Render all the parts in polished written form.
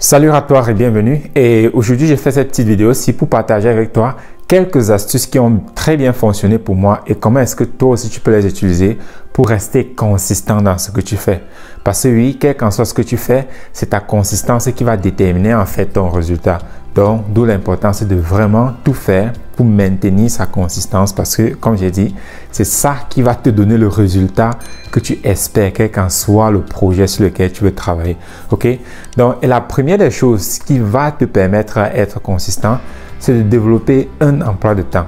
Salut à toi et bienvenue. Et aujourd'hui, j'ai fait cette petite vidéo aussi pour partager avec toi quelques astuces qui ont très bien fonctionné pour moi et comment est-ce que toi aussi tu peux les utiliser pour rester consistant dans ce que tu fais. Parce que oui, quel qu'en soit ce que tu fais, c'est ta consistance qui va déterminer en fait ton résultat. Donc, d'où l'importance de vraiment tout faire pour maintenir sa consistance parce que, comme j'ai dit, c'est ça qui va te donner le résultat que tu espères, quel qu'en soit le projet sur lequel tu veux travailler. OK? Donc, et la première des choses qui va te permettre d'être consistant, c'est de développer un emploi de temps.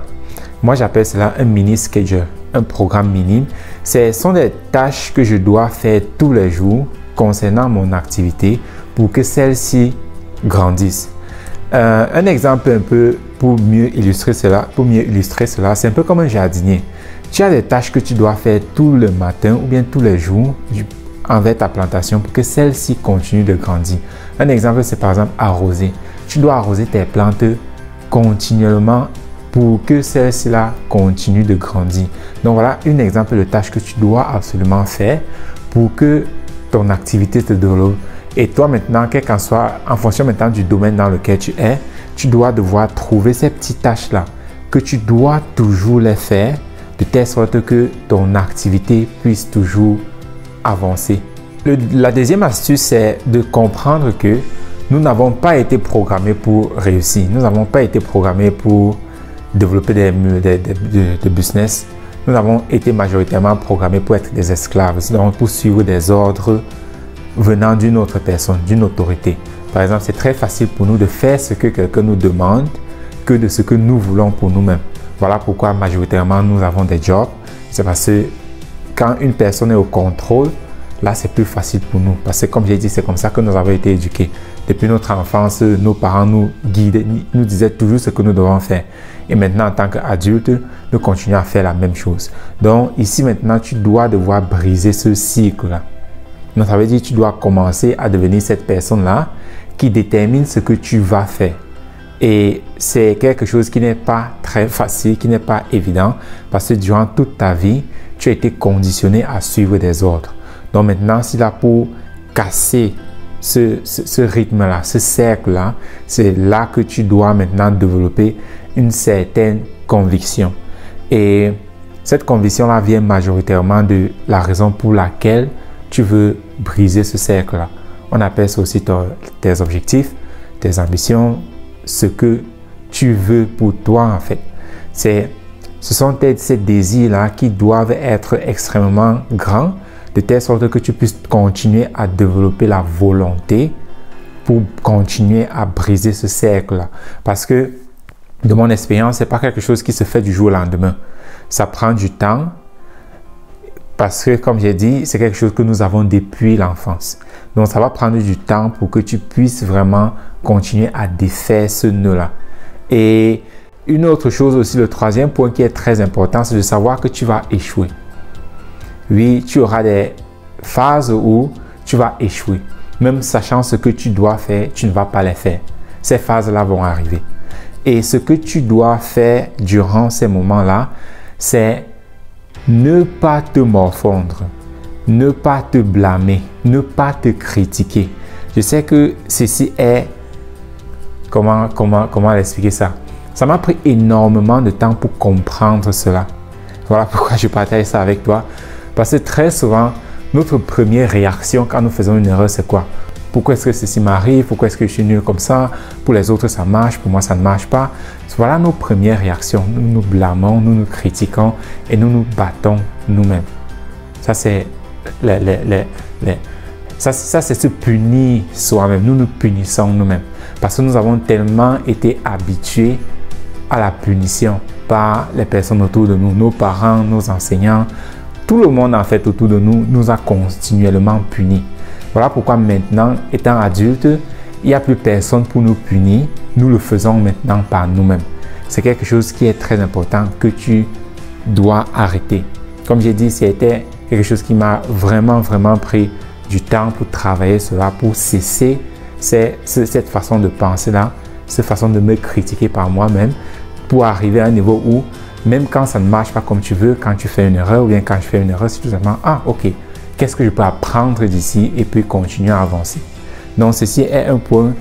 Moi, j'appelle cela un mini schedule, un programme minime. Ce sont des tâches que je dois faire tous les jours concernant mon activité pour que celle-ci grandisse. Un exemple un peu pour mieux illustrer cela, c'est un peu comme un jardinier. Tu as des tâches que tu dois faire tout le matin ou bien tous les jours envers ta plantation pour que celle-ci continue de grandir. Un exemple, c'est par exemple arroser. Tu dois arroser tes plantes continuellement pour que celle-ci-là continue de grandir. Donc voilà un exemple de tâche que tu dois absolument faire pour que ton activité te développe. Et toi maintenant, quel qu'en soit, en fonction maintenant du domaine dans lequel tu es, tu dois devoir trouver ces petites tâches-là que tu dois toujours les faire de telle sorte que ton activité puisse toujours avancer. La deuxième astuce, c'est de comprendre que nous n'avons pas été programmés pour réussir. Nous n'avons pas été programmés pour développer des business. Nous avons été majoritairement programmés pour être des esclaves, donc pour suivre des ordres venant d'une autre personne, d'une autorité. Par exemple, c'est très facile pour nous de faire ce que quelqu'un nous demande que de ce que nous voulons pour nous-mêmes. Voilà pourquoi majoritairement nous avons des jobs. C'est parce que quand une personne est au contrôle, là c'est plus facile pour nous. Parce que comme j'ai dit, c'est comme ça que nous avons été éduqués. Depuis notre enfance, nos parents nous guidaient, nous disaient toujours ce que nous devons faire. Et maintenant, en tant qu'adultes, nous continuons à faire la même chose. Donc ici maintenant, tu dois devoir briser ce cycle-là. Donc, ça veut dire que tu dois commencer à devenir cette personne-là qui détermine ce que tu vas faire. Et c'est quelque chose qui n'est pas très facile, qui n'est pas évident parce que durant toute ta vie, tu as été conditionné à suivre des ordres. Donc maintenant, c'est là pour casser ce rythme-là, ce cercle-là, c'est là que tu dois maintenant développer une certaine conviction. Et cette conviction-là vient majoritairement de la raison pour laquelle tu veux briser ce cercle-là. On appelle ça aussi tes objectifs, tes ambitions, ce que tu veux pour toi en fait. Ce sont ces désirs-là qui doivent être extrêmement grands de telle sorte que tu puisses continuer à développer la volonté pour continuer à briser ce cercle-là. Parce que de mon expérience, ce n'est pas quelque chose qui se fait du jour au lendemain. Ça prend du temps. Parce que, comme j'ai dit, c'est quelque chose que nous avons depuis l'enfance. Donc, ça va prendre du temps pour que tu puisses vraiment continuer à défaire ce nœud-là. Et une autre chose aussi, le troisième point qui est très important, c'est de savoir que tu vas échouer. Oui, tu auras des phases où tu vas échouer. Même sachant ce que tu dois faire, tu ne vas pas les faire. Ces phases-là vont arriver. Et ce que tu dois faire durant ces moments-là, c'est ne pas te morfondre, ne pas te blâmer, ne pas te critiquer. Je sais que ceci est... Comment expliquer ça? Ça m'a pris énormément de temps pour comprendre cela. Voilà pourquoi je partage ça avec toi. Parce que très souvent, notre première réaction quand nous faisons une erreur, c'est quoi? Pourquoi est-ce que ceci m'arrive? Pourquoi est-ce que je suis nul comme ça? Pour les autres, ça marche. Pour moi, ça ne marche pas. Voilà nos premières réactions. Nous nous blâmons, nous nous critiquons et nous nous battons nous-mêmes. Ça, c'est c'est se punir soi-même. Nous nous punissons nous-mêmes. Parce que nous avons tellement été habitués à la punition par les personnes autour de nous, nos parents, nos enseignants. Tout le monde, en fait, autour de nous, nous a continuellement punis. Voilà pourquoi maintenant, étant adulte, il n'y a plus personne pour nous punir. Nous le faisons maintenant par nous-mêmes. C'est quelque chose qui est très important que tu dois arrêter. Comme j'ai dit, c'était quelque chose qui m'a vraiment pris du temps pour travailler cela, pour cesser cette façon de penser-là, cette façon de me critiquer par moi-même, pour arriver à un niveau où, même quand ça ne marche pas comme tu veux, quand tu fais une erreur ou bien quand je fais une erreur, c'est tout simplement « Ah, ok, qu'est-ce que je peux apprendre d'ici et puis continuer à avancer ?» Donc, ceci est un point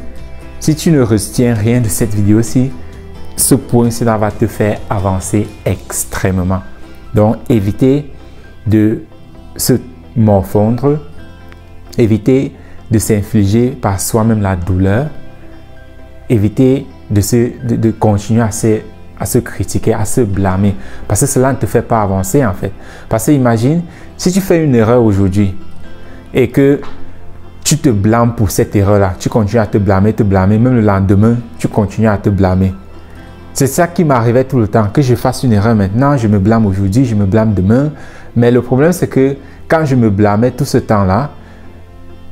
si tu ne retiens rien de cette vidéo-ci, ce point-ci va te faire avancer extrêmement. Donc, évitez de se morfondre, évitez de s'infliger par soi-même la douleur, évitez de continuer à se critiquer, à se blâmer, parce que cela ne te fait pas avancer en fait. Parce que imagine, si tu fais une erreur aujourd'hui et que tu te blâmes pour cette erreur-là, tu continues à te blâmer, même le lendemain, tu continues à te blâmer. C'est ça qui m'arrivait tout le temps, que je fasse une erreur maintenant, je me blâme aujourd'hui, je me blâme demain. Mais le problème, c'est que quand je me blâmais tout ce temps-là,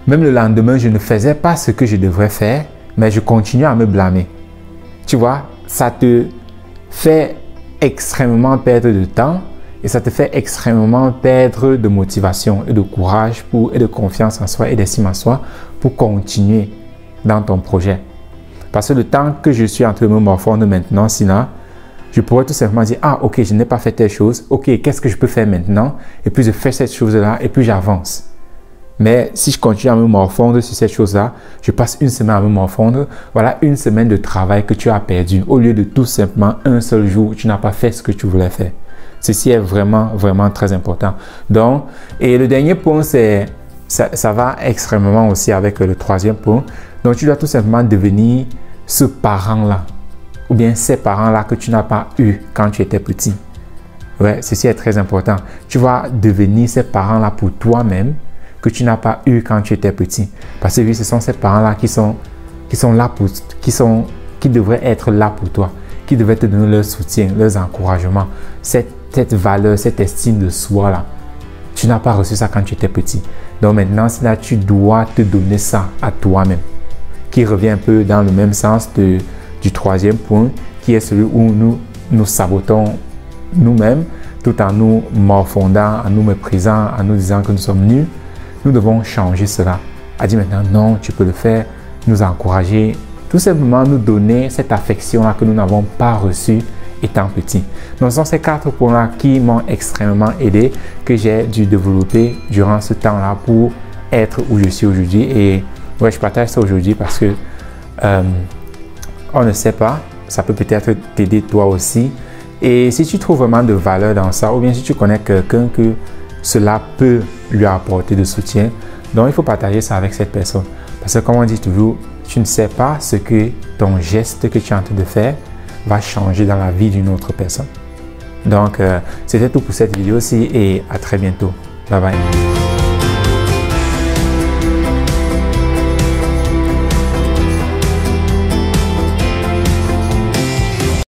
même le lendemain, je ne faisais pas ce que je devrais faire, mais je continuais à me blâmer. Tu vois, ça te fait extrêmement perdre de temps et ça te fait extrêmement perdre de motivation et de courage et de confiance en soi et d'estime en soi pour continuer dans ton projet. Parce que le temps que je suis en train de me morfondre maintenant, sinon, je pourrais tout simplement dire, ah ok, je n'ai pas fait telle chose, ok, qu'est-ce que je peux faire maintenant? Et puis je fais cette chose-là et puis j'avance. Mais si je continue à me morfondre sur cette chose-là, je passe une semaine à me morfondre. Voilà une semaine de travail que tu as perdu. Au lieu de tout simplement un seul jour, tu n'as pas fait ce que tu voulais faire. Ceci est vraiment, vraiment très important. Donc, et le dernier point, c'est, ça va extrêmement aussi avec le troisième point. Donc, tu dois tout simplement devenir ce parent-là. Ou bien ces parents-là que tu n'as pas eu quand tu étais petit. Ouais, ceci est très important. Tu vas devenir ces parents-là pour toi-même que tu n'as pas eu quand tu étais petit. Parce que oui, ce sont ces parents-là qui sont là qui devraient être là pour toi, qui devraient te donner leur soutien, leurs encouragements, cette valeur, cette estime de soi-là. Tu n'as pas reçu ça quand tu étais petit. Donc maintenant, c'est là tu dois te donner ça à toi-même, qui revient un peu dans le même sens du troisième point, qui est celui où nous sabotons nous-mêmes, tout en nous morfondant, en nous méprisant, en nous disant que nous sommes nuls. Nous devons changer cela. À dire maintenant, non, tu peux le faire, nous encourager, tout simplement nous donner cette affection-là que nous n'avons pas reçue étant petit. Donc, ce sont ces 4 points-là qui m'ont extrêmement aidé, que j'ai dû développer durant ce temps-là pour être où je suis aujourd'hui. Et ouais, je partage ça aujourd'hui parce que on ne sait pas, ça peut peut-être t'aider toi aussi. Et si tu trouves vraiment de valeur dans ça, ou bien si tu connais quelqu'un que cela peut lui apporter de soutien, donc il faut partager ça avec cette personne. Parce que comme on dit toujours, tu ne sais pas ce que ton geste que tu es en train de faire va changer dans la vie d'une autre personne. Donc, c'était tout pour cette vidéo-ci et à très bientôt. Bye bye.